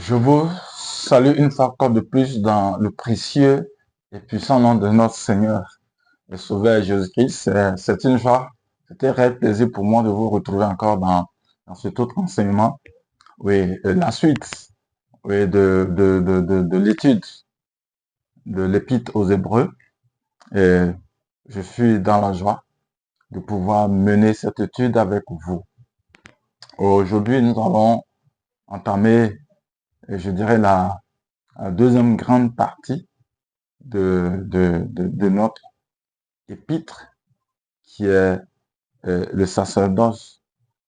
Je vous salue une fois encore de plus dans le précieux et puissant nom de notre Seigneur et Sauveur Jésus-Christ. C'est une joie, c'est un réel plaisir pour moi de vous retrouver encore dans cet autre enseignement. Oui, la suite oui, de l'étude de l'Épître aux Hébreux. Et je suis dans la joie de pouvoir mener cette étude avec vous. Aujourd'hui, nous allons entamer, je dirais, la deuxième grande partie de notre épître, qui est le sacerdoce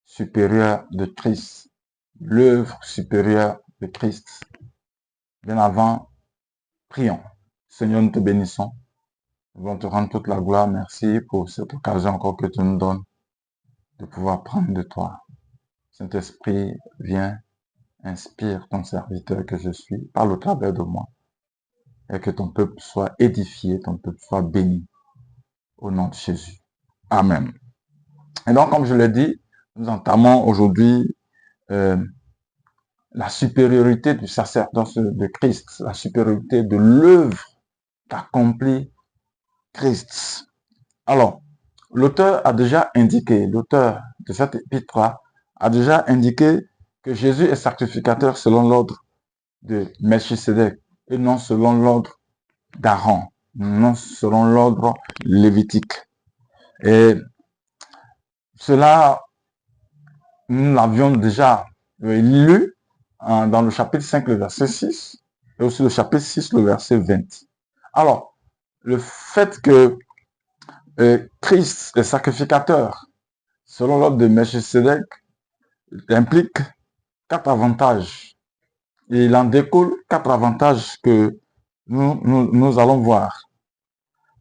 supérieur de Christ, l'œuvre supérieure de Christ. Bien avant, prions. Seigneur, nous te bénissons. Nous voulons te rendre toute la gloire. Merci pour cette occasion encore que tu nous donnes de pouvoir prendre de toi. Saint-Esprit, viens, inspire ton serviteur que je suis, parle au travers de moi, et que ton peuple soit édifié, ton peuple soit béni. Au nom de Jésus. Amen. Et donc, comme je l'ai dit, nous entamons aujourd'hui la supériorité du sacerdoce de Christ, la supériorité de l'œuvre qu'accomplit Christ. Alors, l'auteur a déjà indiqué, l'auteur de cette épître a déjà indiqué que Jésus est sacrificateur selon l'ordre de Melchisédek et non selon l'ordre d'Aaron, non selon l'ordre lévitique. Et cela, nous l'avions déjà lu dans le chapitre 5, le verset 6, et aussi le chapitre 6, le verset 20. Alors, le fait que Christ est sacrificateur, selon l'ordre de Melchisédek, implique 4 avantages. Et il en découle 4 avantages que nous allons voir.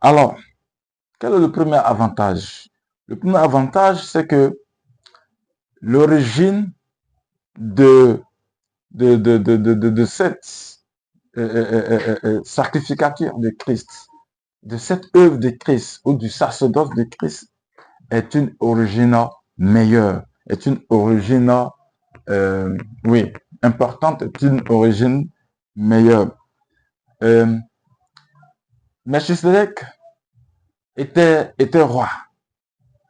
Alors, quel est le premier avantage? Le premier avantage, c'est que l'origine de cette sacrificature de Christ, de cette œuvre de Christ ou du sacerdoce de Christ est une origine meilleure, est une origine, oui, importante, est une origine meilleure. Melchisédek était roi.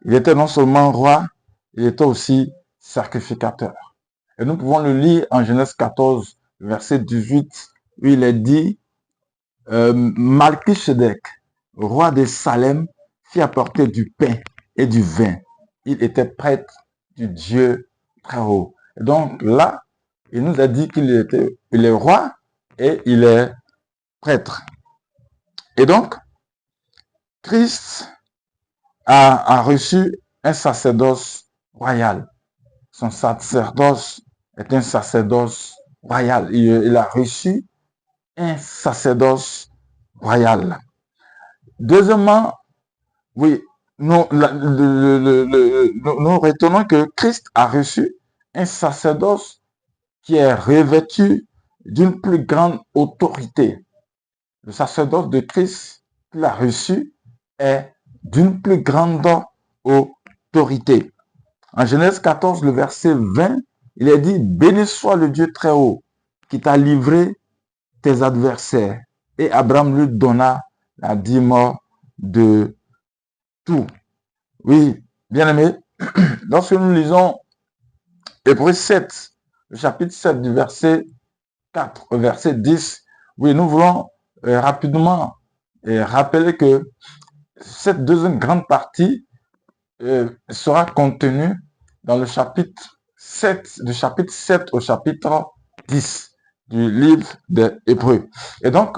Il était non seulement roi, il était aussi sacrificateur. Et nous pouvons le lire en Genèse 14, verset 18, où il est dit, Melchisédek, roi de Salem, fit apporter du pain et du vin. Il était prêtre du Dieu très haut. Et donc là, il nous a dit qu'il est roi et il est prêtre. Et donc, Christ a reçu un sacerdoce royal. Son sacerdoce est un sacerdoce royal. Il a reçu un sacerdoce royal. Deuxièmement, oui, nous retenons que Christ a reçu un sacerdoce qui est revêtu d'une plus grande autorité. Le sacerdoce de Christ qu'il a reçu est d'une plus grande autorité. En Genèse 14, le verset 20, il est dit, béni soit le Dieu très haut qui t'a livré tes adversaires. Et Abraham lui donna la dîme de tout. Oui, bien aimé, lorsque nous lisons Hébreux 7, le chapitre 7 du verset 4 au verset 10, oui, nous voulons rapidement rappeler que cette deuxième grande partie sera contenue dans le chapitre 7, du chapitre 7 au chapitre 10 du livre des Hébreux. Et donc,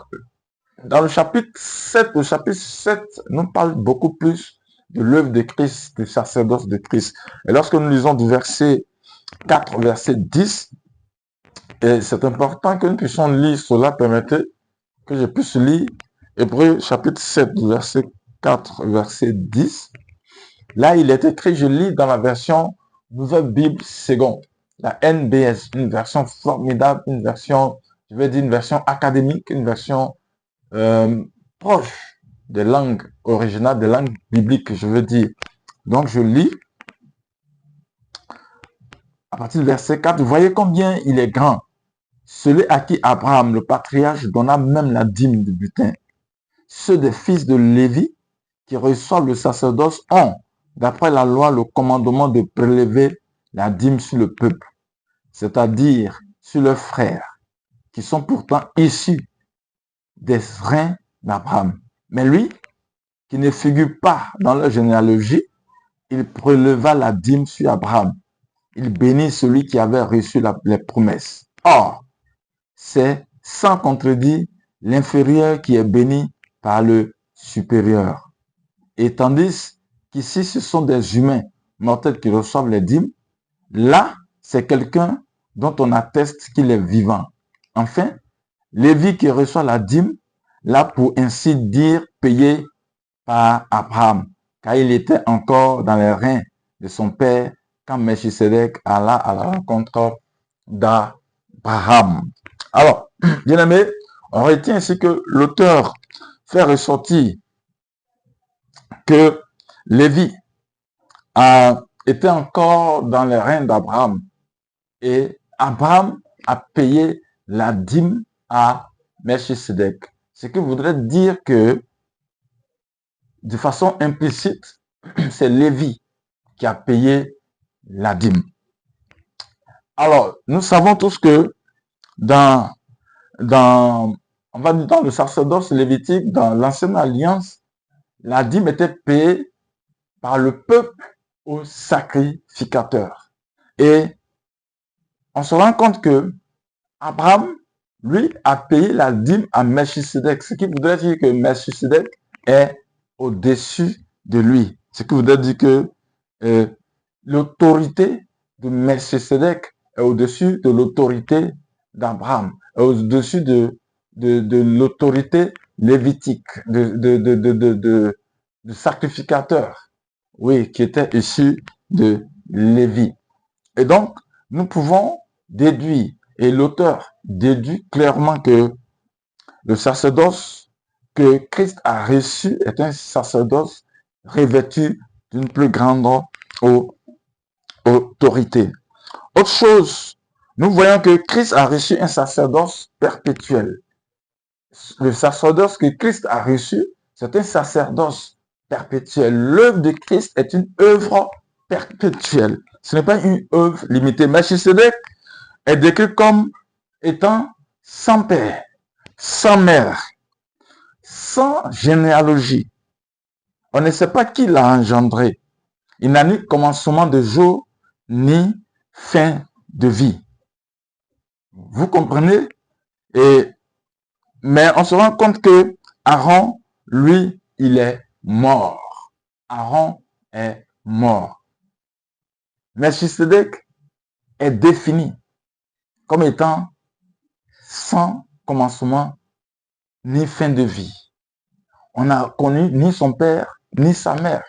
dans le chapitre 7, nous parle beaucoup plus de l'œuvre de Christ, du sacerdoce de Christ. Et lorsque nous lisons du verset 4 au verset 10, et c'est important que nous puissions lire cela, permettez que je puisse lire Hébreux chapitre 7, verset 4, verset 10. Là, il est écrit, je lis dans la version Nouvelle Bible Seconde, la NBS, une version formidable, une version, je vais dire une version académique, une version proche des langues originales, des langues bibliques, je veux dire. Donc, je lis à partir du verset 4, vous voyez combien il est grand. celui à qui Abraham, le patriarche, donna même la dîme du butin. Ceux des fils de Lévi qui reçoivent le sacerdoce ont, d'après la loi, le commandement de prélever la dîme sur le peuple, c'est-à-dire sur leurs frères, qui sont pourtant issus des reins d'Abraham. Mais lui, qui ne figure pas dans leur généalogie, il préleva la dîme sur Abraham. Il bénit celui qui avait reçu les promesses. Or, c'est sans contredit l'inférieur qui est béni par le supérieur. Et tandis qu'ici, ce sont des humains mortels qui reçoivent les dîmes, là, c'est quelqu'un dont on atteste qu'il est vivant. Enfin, Lévi qui reçoit la dîme, là pour ainsi dire payé par Abraham, car il était encore dans les reins de son père quand Melchisedec alla à la rencontre d'Abraham. Alors, bien aimé, on retient ainsi que l'auteur fait ressortir que Lévi était encore dans les reins d'Abraham et Abraham a payé la dîme à Melchisedec. Ce qui voudrait dire que, de façon implicite, c'est Lévi qui a payé la dîme. Alors, nous savons tous que dans le sacerdoce lévitique, dans l'ancienne alliance, la dîme était payée par le peuple au sacrificateur. Et on se rend compte que Abraham, lui, a payé la dîme à Melchisedec, ce qui voudrait dire que Melchisedec est au-dessus de lui. Ce qui voudrait dire que l'autorité de Melchisedec est au-dessus de l'autorité d'Abraham, est au-dessus de l'autorité lévitique, de sacrificateur, oui, qui était issu de Lévi. Et donc, nous pouvons déduire, et l'auteur déduit clairement que le sacerdoce que Christ a reçu est un sacerdoce revêtu d'une plus grande autorité. Autre chose, nous voyons que Christ a reçu un sacerdoce perpétuel. Le sacerdoce que Christ a reçu, c'est un sacerdoce perpétuel. L'œuvre de Christ est une œuvre perpétuelle. Ce n'est pas une œuvre limitée. Melchisedec est décrit comme étant sans père, sans mère, sans généalogie. On ne sait pas qui l'a engendré. Il n'a ni commencement de jour, ni fin de vie. Vous comprenez? Mais on se rend compte que Aaron, lui, il est mort. Aaron est mort. Melchisedec est défini comme étant sans commencement ni fin de vie. On n'a connu ni son père, ni sa mère.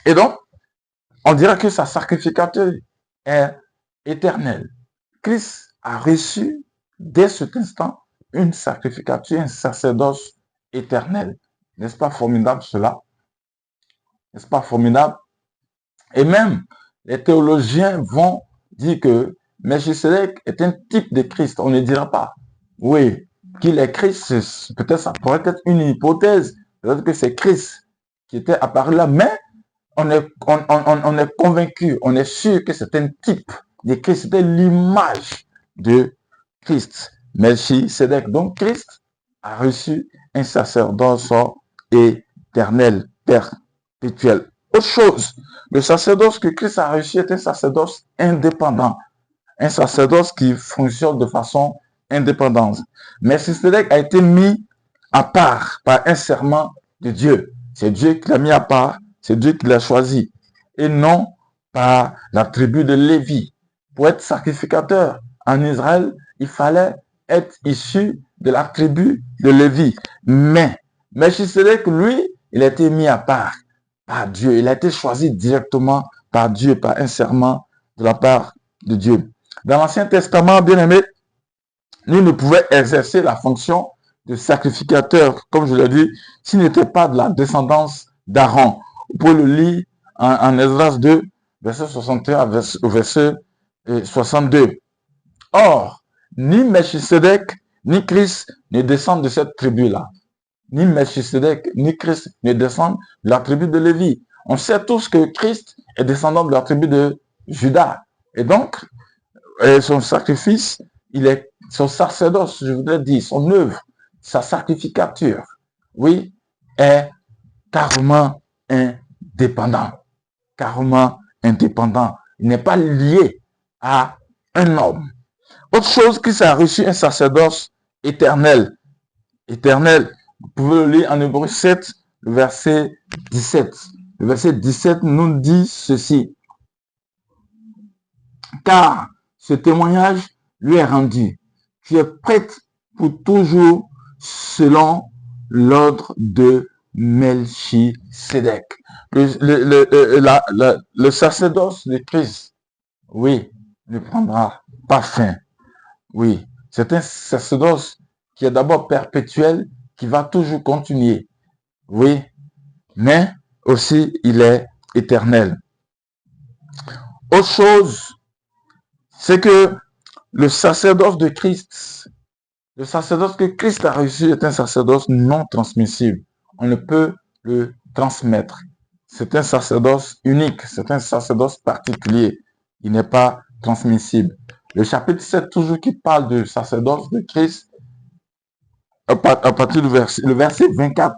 Et donc, on dirait que sa sacrificature est éternelle. Christ a reçu, dès cet instant, une sacrificature, un sacerdoce éternel. N'est-ce pas formidable cela? N'est-ce pas formidable? Et même, les théologiens vont dire que Melchisedec est un type de Christ. On ne dira pas, oui, qu'il est Christ. Peut-être ça pourrait être une hypothèse. Peut-être que c'est Christ qui était apparu là. Mais on est convaincu, on est sûr que c'est un type de Christ. C'était l'image de Christ. Melchisedec. Donc Christ a reçu un sacerdoce éternel, perpétuel. Autre chose, le sacerdoce que Christ a reçu est un sacerdoce indépendant, un sacerdoce qui fonctionne de façon indépendante. Melchisedec a été mis à part par un serment de Dieu. C'est Dieu qui l'a mis à part, c'est Dieu qui l'a choisi, et non par la tribu de Lévi. Pour être sacrificateur en Israël, il fallait être issu de la tribu de Lévi. Mais Melchisedec, lui, il a été mis à part par Dieu. Il a été choisi directement par Dieu, par un serment de la part de Dieu. Dans l'Ancien Testament, bien aimé, nous ne pouvions exercer la fonction de sacrificateur, comme je l'ai dit, s'il n'était pas de la descendance d'Aaron. Vous pouvez le lire en Esdras 2, verset 61 au verset 62. Or, Ni Melchisedec, ni Christ ne descendent de cette tribu-là. Ni Melchisedec, ni Christ ne descendent de la tribu de Lévi. On sait tous que Christ est descendant de la tribu de Judas. Et donc, son sacrifice, son sacerdoce, je voudrais dire, son œuvre, sa sacrificature, oui, est carrément indépendant. Carrément indépendant. Il n'est pas lié à un homme. Autre chose, Christ a reçu un sacerdoce éternel. Éternel. Vous pouvez le lire en Hébreux 7, le verset 17. Le verset 17 nous dit ceci. Car ce témoignage lui est rendu. Tu es prête pour toujours selon l'ordre de Melchisedec. Le sacerdoce de Christ, oui, ne prendra pas fin. Oui, c'est un sacerdoce qui est d'abord perpétuel, qui va toujours continuer. Oui, mais aussi il est éternel. Autre chose, c'est que le sacerdoce de Christ, le sacerdoce que Christ a reçu est un sacerdoce non transmissible. On ne peut le transmettre. C'est un sacerdoce unique, c'est un sacerdoce particulier. Il n'est pas transmissible. Le chapitre 7, toujours qui parle du sacerdoce de Christ, à partir du le verset 24,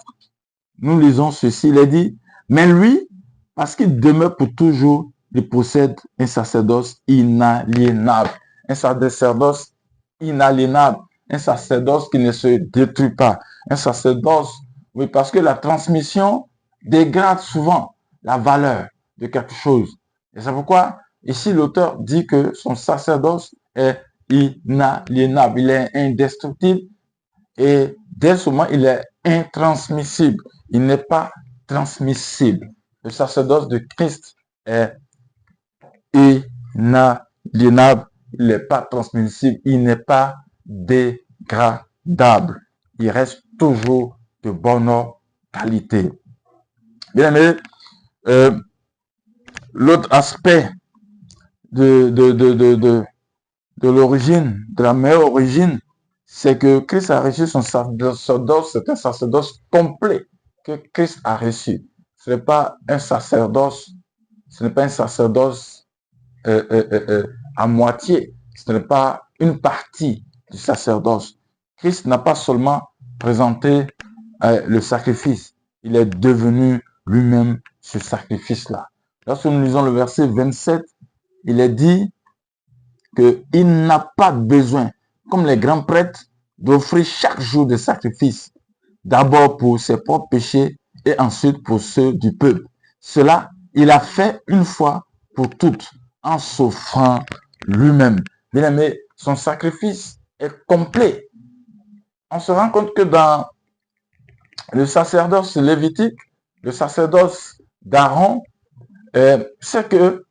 nous lisons ceci, il est dit, mais lui, parce qu'il demeure pour toujours, il possède un sacerdoce inaliénable. Un sacerdoce inaliénable. Un sacerdoce qui ne se détruit pas. Un sacerdoce, oui, parce que la transmission dégrade souvent la valeur de quelque chose. Et c'est pourquoi, ici, l'auteur dit que son sacerdoce est inaliénable. Il est indestructible et dès ce moment, il est intransmissible. Il n'est pas transmissible. Le sacerdoce de Christ est inaliénable. Il n'est pas transmissible. Il n'est pas dégradable. Il reste toujours de bonne qualité. Bien aimé, l'autre aspect de l'origine, de la meilleure origine, c'est que Christ a reçu son sacerdoce, c'est un sacerdoce complet que Christ a reçu. Ce n'est pas un sacerdoce, à moitié, ce n'est pas une partie du sacerdoce. Christ n'a pas seulement présenté le sacrifice, il est devenu lui-même ce sacrifice-là. Lorsque nous lisons le verset 27, il est dit qu'il n'a pas besoin, comme les grands prêtres, d'offrir chaque jour des sacrifices, d'abord pour ses propres péchés et ensuite pour ceux du peuple. Cela, il a fait une fois pour toutes, en s'offrant lui-même. Bien aimé, son sacrifice est complet. On se rend compte que dans le sacerdoce lévitique, le sacerdoce d'Aaron, c'est que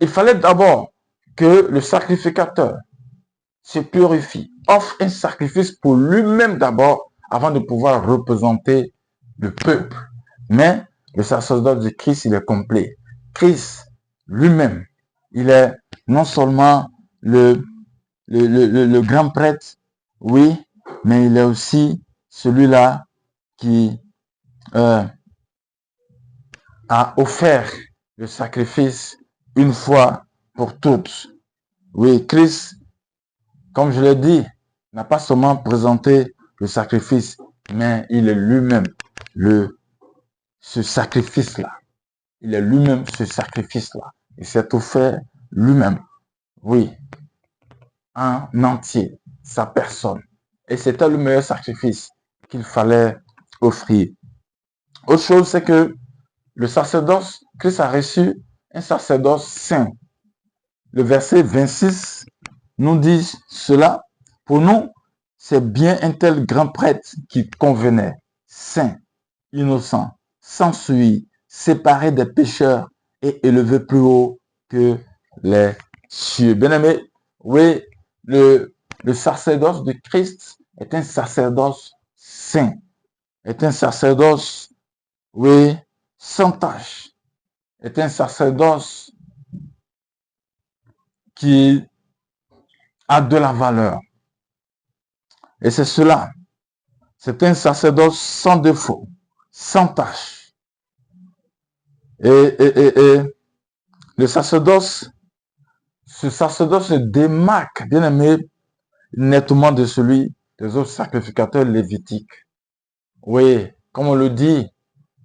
il fallait d'abord que le sacrificateur se purifie, offre un sacrifice pour lui-même d'abord, avant de pouvoir représenter le peuple. Mais le sacerdoce de Christ, il est complet. Christ lui-même, il est non seulement le grand prêtre, oui, mais il est aussi celui-là qui a offert le sacrifice une fois pour toutes. Oui, Christ, comme je l'ai dit, n'a pas seulement présenté le sacrifice, mais il est lui-même ce sacrifice-là. Il est lui-même ce sacrifice-là. Il s'est offert lui-même, oui, en entier, sa personne. Et c'était le meilleur sacrifice qu'il fallait offrir. Autre chose, c'est que le sacerdoce, Christ a reçu un sacerdoce saint. Le verset 26 nous dit cela. Pour nous, c'est bien un tel grand prêtre qui convenait, saint, innocent, sans souillure, séparé des pécheurs et élevé plus haut que les cieux. Bien aimé, oui, le sacerdoce de Christ est un sacerdoce saint, est un sacerdoce, oui, sans tache, est un sacerdoce qui a de la valeur. Et c'est cela. C'est un sacerdoce sans défaut, sans tache. Et le sacerdoce, ce sacerdoce se démarque, bien aimé, nettement de celui des autres sacrificateurs lévitiques. Oui, comme on le dit,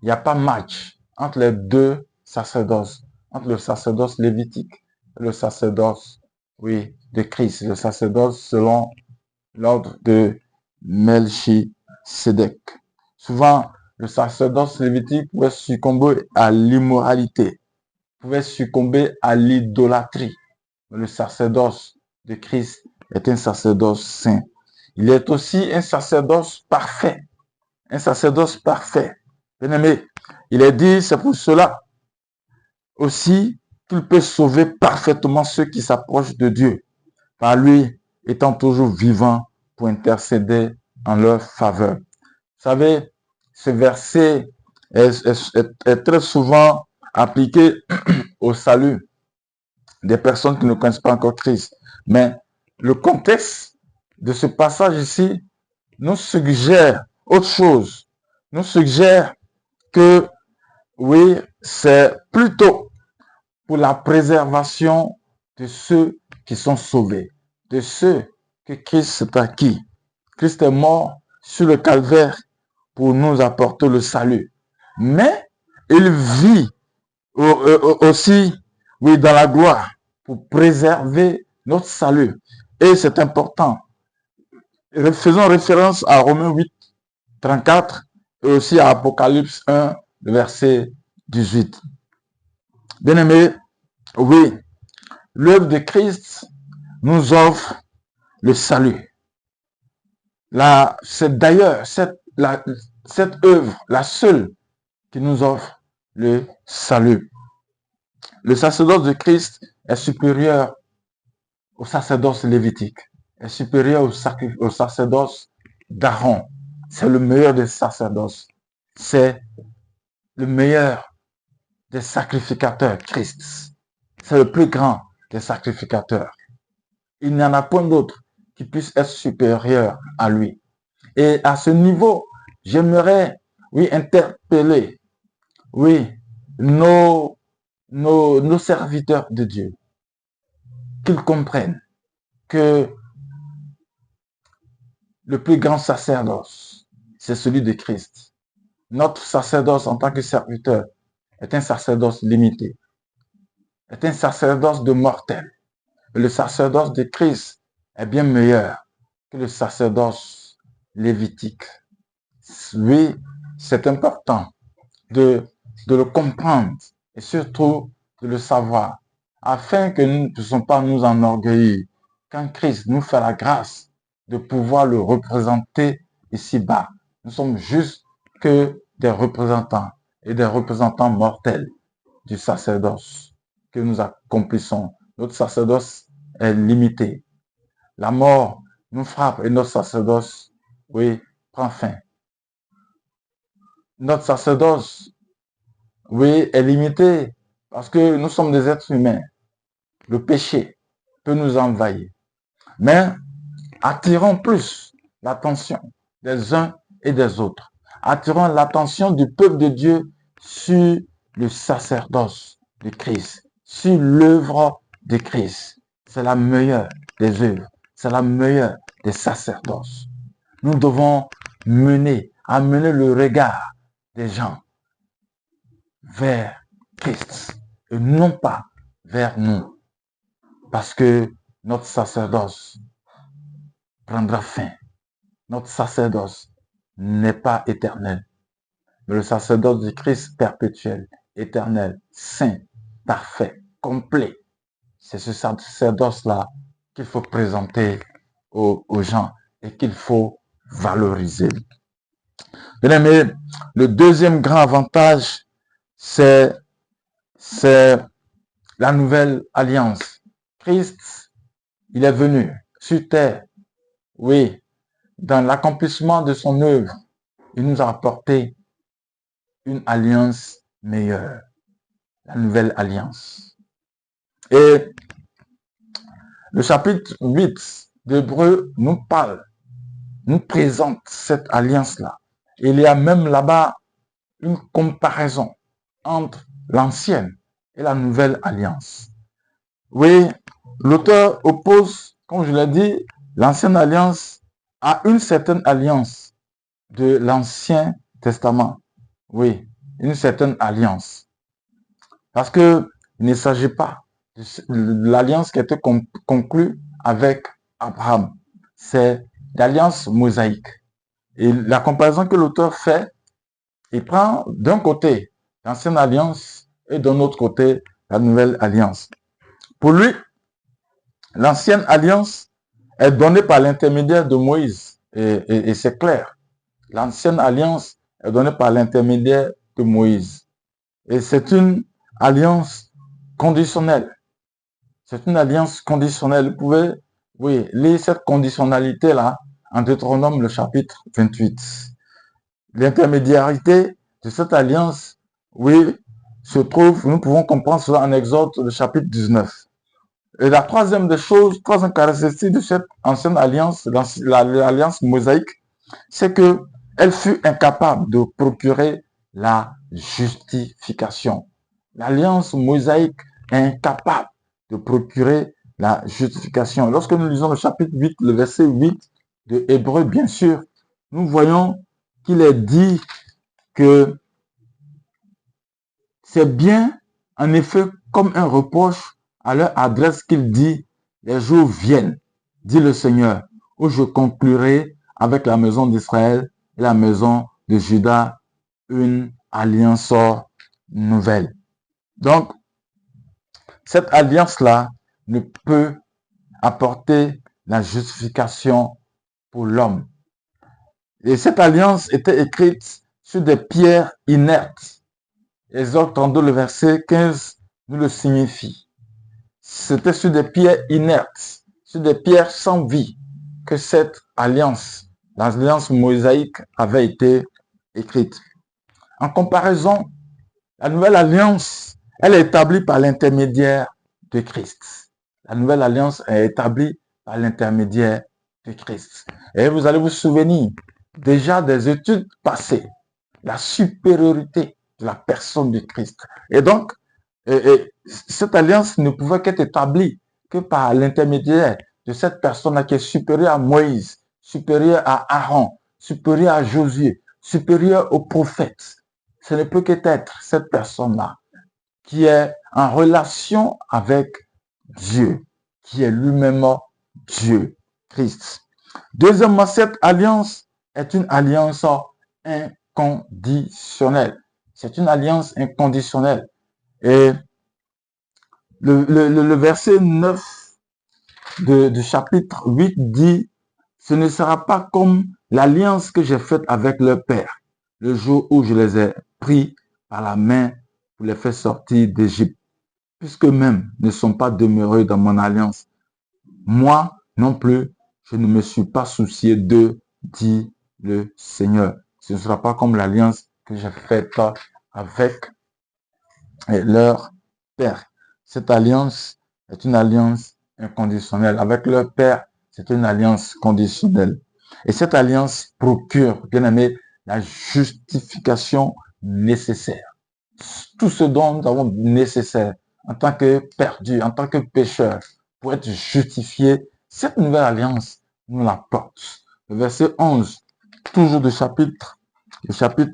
il n'y a pas match entre les deux sacerdoces, entre le sacerdoce lévitique et le sacerdoce, oui, de Christ, le sacerdoce selon l'ordre de Melchisedec. Souvent, le sacerdoce lévitique pouvait succomber à l'immoralité, pouvait succomber à l'idolâtrie. Mais le sacerdoce de Christ est un sacerdoce saint. Il est aussi un sacerdoce parfait. Un sacerdoce parfait. Bien-aimé, il est dit, c'est pour cela aussi qu'il peut sauver parfaitement ceux qui s'approchent de Dieu, par lui étant toujours vivant pour intercéder en leur faveur. Vous savez, ce verset est très souvent appliqué au salut des personnes qui ne connaissent pas encore Christ. Mais le contexte de ce passage ici nous suggère autre chose. Nous suggère que, oui, c'est plutôt pour la préservation de ceux qui sont sauvés, de ceux que Christ s'est acquis. Christ est mort sur le calvaire pour nous apporter le salut. Mais il vit aussi, oui, dans la gloire pour préserver notre salut. Et c'est important. Faisons référence à Romains 8, 34 et aussi à Apocalypse 1, verset 18. Bien-aimés, oui, l'œuvre de Christ nous offre le salut. C'est d'ailleurs cette œuvre, la seule, qui nous offre le salut. Le sacerdoce de Christ est supérieur au sacerdoce lévitique, est supérieur au sacerdoce d'Aaron. C'est le meilleur des sacerdoces. C'est le meilleur des sacrificateurs, Christ. C'est le plus grand des sacrificateurs. Il n'y en a point d'autre qui puisse être supérieur à lui. Et à ce niveau, j'aimerais, oui, interpeller, oui, nos serviteurs de Dieu, qu'ils comprennent que le plus grand sacerdoce, c'est celui de Christ. Notre sacerdoce en tant que serviteur est un sacerdoce limité, est un sacerdoce de mortel. Le sacerdoce de Christ est bien meilleur que le sacerdoce lévitique. Oui, c'est important de le comprendre et surtout de le savoir, afin que nous ne puissions pas nous enorgueillir quand Christ nous fait la grâce de pouvoir le représenter ici-bas. Nous sommes juste que des représentants et des représentants mortels du sacerdoce que nous accomplissons. Notre sacerdoce est limité. La mort nous frappe et notre sacerdoce, oui, prend fin. Notre sacerdoce, oui, est limité parce que nous sommes des êtres humains. Le péché peut nous envahir. Mais attirons plus l'attention des uns et des autres. Attirons l'attention du peuple de Dieu sur le sacerdoce de Christ, sur l'œuvre de Christ. C'est la meilleure des œuvres. C'est la meilleure des sacerdoces. Nous devons amener le regard des gens vers Christ et non pas vers nous. Parce que notre sacerdoce prendra fin. Notre sacerdoce n'est pas éternel. Mais le sacerdoce du Christ perpétuel, éternel, saint, parfait, complet. C'est ce sacerdoce-là qu'il faut présenter aux gens et qu'il faut valoriser. Bien aimé, le deuxième grand avantage, c'est la nouvelle alliance. Christ, il est venu sur terre, oui, dans l'accomplissement de son œuvre, il nous a apporté une alliance meilleure, la nouvelle alliance. Et Le chapitre 8 d'Hébreu nous parle, nous présente cette alliance-là. Il y a même là-bas une comparaison entre l'ancienne et la nouvelle alliance. Oui, l'auteur oppose, comme je l'ai dit, l'ancienne alliance à une certaine alliance de l'Ancien Testament. Oui, une certaine alliance. Parce que il ne s'agit pas de l'alliance qui a été conclue avec Abraham. C'est l'alliance mosaïque. Et la comparaison que l'auteur fait, il prend d'un côté l'ancienne alliance et d'un autre côté la nouvelle alliance. Pour lui, l'ancienne alliance est donnée par l'intermédiaire de Moïse. Et c'est clair. L'ancienne alliance est donnée par l'intermédiaire de Moïse. Et c'est une alliance conditionnelle. C'est une alliance conditionnelle. Vous pouvez, oui, lire cette conditionnalité-là en Deutéronome, le chapitre 28. L'intermédiarité de cette alliance, oui, se trouve, nous pouvons comprendre cela en Exode, le chapitre 19. Et la troisième des choses, troisième caractéristique de cette ancienne alliance, l'alliance mosaïque, c'est que elle fut incapable de procurer la justification. L'alliance mosaïque est incapable de procurer la justification. Lorsque nous lisons le chapitre 8, le verset 8 de Hébreu, bien sûr, nous voyons qu'il est dit que c'est bien, en effet, comme un reproche à leur adresse qu'il dit, les jours viennent, dit le Seigneur, où je conclurai avec la maison d'Israël et la maison de Juda une alliance nouvelle. Donc, cette alliance-là ne peut apporter la justification pour l'homme. Et cette alliance était écrite sur des pierres inertes. Exode 32, le verset 15 nous le signifie. C'était sur des pierres inertes, sur des pierres sans vie, que cette alliance, l'alliance mosaïque, avait été écrite. En comparaison, la nouvelle alliance, elle est établie par l'intermédiaire de Christ. La nouvelle alliance est établie par l'intermédiaire de Christ. Et vous allez vous souvenir déjà des études passées, la supériorité de la personne de Christ. Et donc, cette alliance ne pouvait qu'être établie que par l'intermédiaire de cette personne-là qui est supérieure à Moïse, supérieure à Aaron, supérieure à Josué, supérieure aux prophètes. Ce ne peut qu'être cette personne-là qui est en relation avec Dieu, qui est lui-même Dieu, Christ. Deuxièmement, cette alliance est une alliance inconditionnelle. C'est une alliance inconditionnelle. Et le verset 9 du chapitre 8 dit, ce ne sera pas comme l'alliance que j'ai faite avec leur père, le jour où je les ai pris par la main pour les faire sortir d'Égypte, puisque même ne sont pas demeurés dans mon alliance. Moi non plus, je ne me suis pas soucié d'eux, dit le Seigneur. Ce ne sera pas comme l'alliance que j'ai faite avec leur père. Cette alliance est une alliance inconditionnelle. Avec leur père, c'est une alliance conditionnelle. Et cette alliance procure, bien aimé, la justification nécessaire. Tout ce dont nous avons nécessaire en tant que perdu, en tant que pécheur, pour être justifié, cette nouvelle alliance nous l'apporte. Le verset 11, toujours du chapitre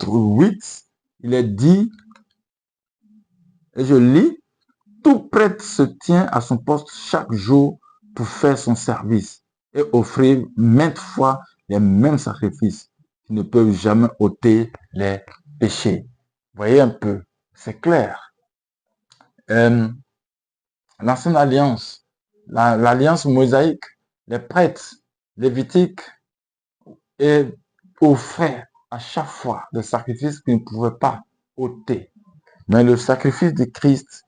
8, il est dit, et je lis, tout prêtre se tient à son poste chaque jour pour faire son service et offrir maintes fois les mêmes sacrifices qui ne peuvent jamais ôter les péchés. Voyez un peu, c'est clair. L'ancienne alliance, l'alliance mosaïque, les prêtres lévitiques et offraient à chaque fois des sacrifices qu'ils ne pouvaient pas ôter. Mais le sacrifice de Christ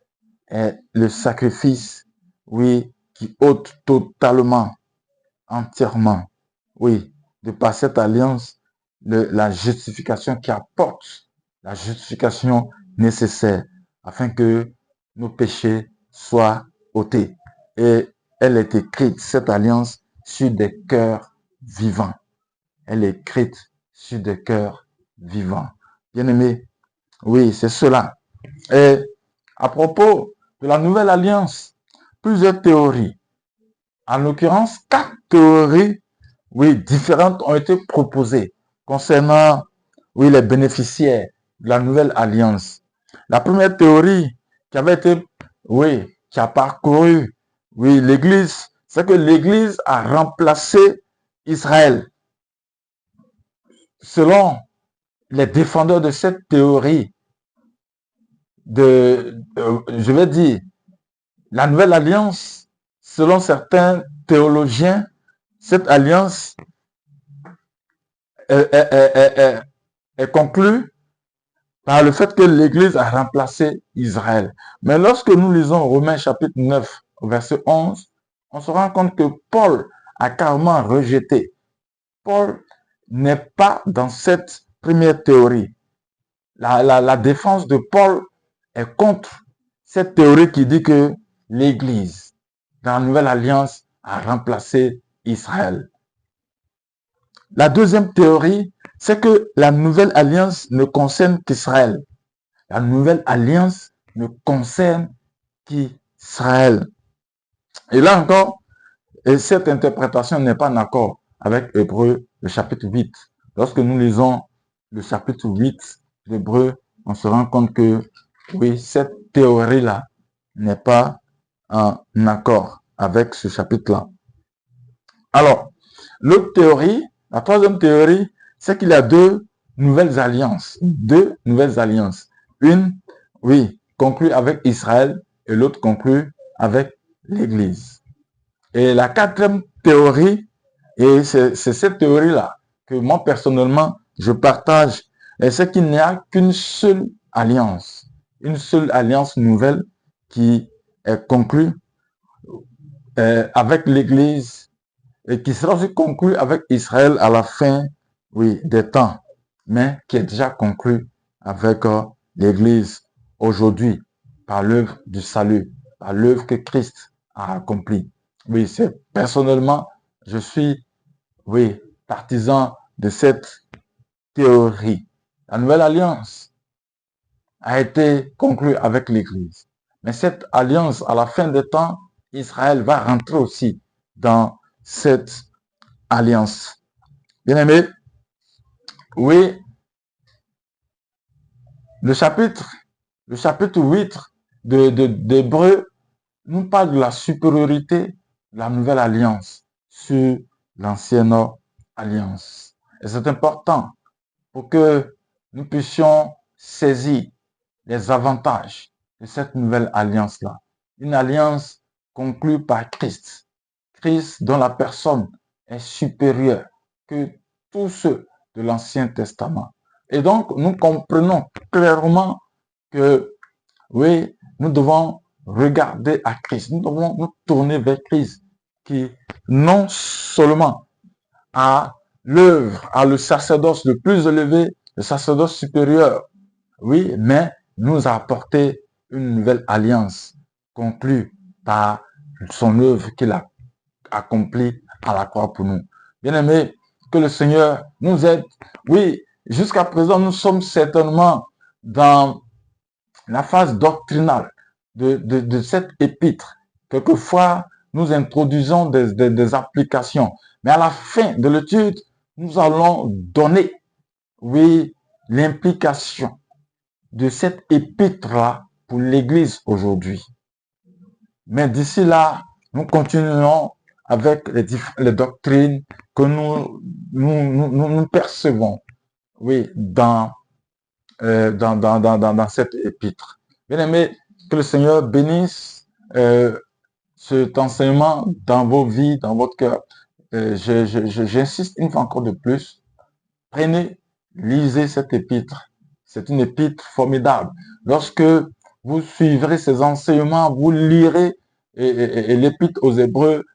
est le sacrifice, oui, qui ôte totalement, entièrement, oui, de par cette alliance, la justification qui apporte la justification nécessaire afin que nos péchés soient ôtés. Et elle est écrite, cette alliance, sur des cœurs vivants. Elle est écrite sur des cœurs vivants. Bien-aimés, oui, c'est cela. Et à propos de la nouvelle alliance, plusieurs théories, en l'occurrence 4 théories, oui, différentes ont été proposées concernant, oui, les bénéficiaires de la nouvelle alliance. La première théorie qui avait été, oui, qui a parcouru, oui, l'Église, c'est que l'Église a remplacé Israël. Selon les défendeurs de cette théorie, je vais dire, la nouvelle alliance, selon certains théologiens, cette alliance est conclue par le fait que l'Église a remplacé Israël. Mais lorsque nous lisons Romains chapitre 9, verset 11, on se rend compte que Paul a carrément rejeté. Paul n'est pas dans cette première théorie. La défense de Paul est contre cette théorie qui dit que l'Église, dans la nouvelle alliance, a remplacé Israël. La deuxième théorie, c'est que la nouvelle alliance ne concerne qu'Israël. La nouvelle alliance ne concerne qu'Israël. Et là encore, cette interprétation n'est pas en accord avec Hébreux, le chapitre 8. Lorsque nous lisons le chapitre 8 d'Hébreux, on se rend compte que, oui, cette théorie-là n'est pas en accord avec ce chapitre-là. Alors, l'autre théorie, la troisième théorie, c'est qu'il y a deux nouvelles alliances. Deux nouvelles alliances. Une, oui, conclue avec Israël et l'autre conclue avec l'Église. Et la quatrième théorie, et c'est cette théorie-là que moi personnellement je partage, c'est qu'il n'y a qu'une seule alliance. Une seule alliance nouvelle qui est conclue avec l'Église et qui sera aussi conclue avec Israël à la fin, oui, des temps, mais qui est déjà conclue avec l'Église aujourd'hui par l'œuvre du salut, par l'œuvre que Christ a accomplie. Oui, c'est personnellement, je suis, oui, partisan de cette théorie. La nouvelle alliance a été conclue avec l'Église. Mais cette alliance, à la fin des temps, Israël va rentrer aussi dans cette alliance. Bien-aimé, oui, le chapitre 8 d'Hébreux nous parle de la supériorité de la nouvelle alliance sur l'ancienne alliance. Et c'est important pour que nous puissions saisir les avantages de cette nouvelle alliance-là. Une alliance conclue par Christ. Christ dont la personne est supérieure que tous ceux de l'Ancien Testament. Et donc, nous comprenons clairement que, oui, nous devons regarder à Christ. Nous devons nous tourner vers Christ qui, non seulement a l'œuvre, a le sacerdoce le plus élevé, le sacerdoce supérieur, oui, mais nous a apporté une nouvelle alliance conclue par son œuvre qu'il a accomplie à la croix pour nous. Bien-aimés, que le Seigneur nous aide. Oui, jusqu'à présent, nous sommes certainement dans la phase doctrinale de cette épître. Quelquefois, nous introduisons des applications. Mais à la fin de l'étude, nous allons donner, oui, l'implication de cette épître-là pour l'Église aujourd'hui. Mais d'ici là, nous continuons avec les doctrines que nous percevons, oui, dans cette épître. Bien aimé, que le Seigneur bénisse cet enseignement dans vos vies, dans votre cœur. J'insiste une fois encore de plus, prenez, lisez cette épître. C'est une épître formidable. Lorsque vous suivrez ces enseignements, vous lirez et l'épître aux Hébreux,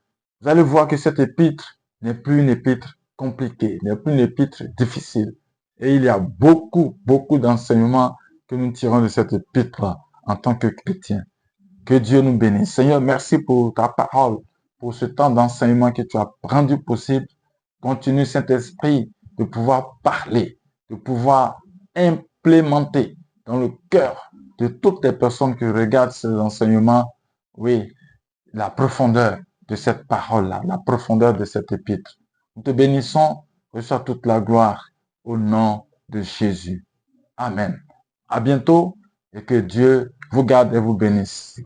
vous allez voir que cette épître n'est plus une épître compliquée, n'est plus une épître difficile. Et il y a beaucoup d'enseignements que nous tirons de cette épître-là en tant que chrétiens. Que Dieu nous bénisse. Seigneur, merci pour ta parole. pour ce temps d'enseignement que tu as rendu possible. Continue, Saint-Esprit, de pouvoir parler, de pouvoir implémenter dans le cœur de toutes les personnes qui regardent ces enseignements, oui, la profondeur de cette parole-là, la profondeur de cet épître. Nous te bénissons, reçois toute la gloire au nom de Jésus. Amen. À bientôt et que Dieu vous garde et vous bénisse.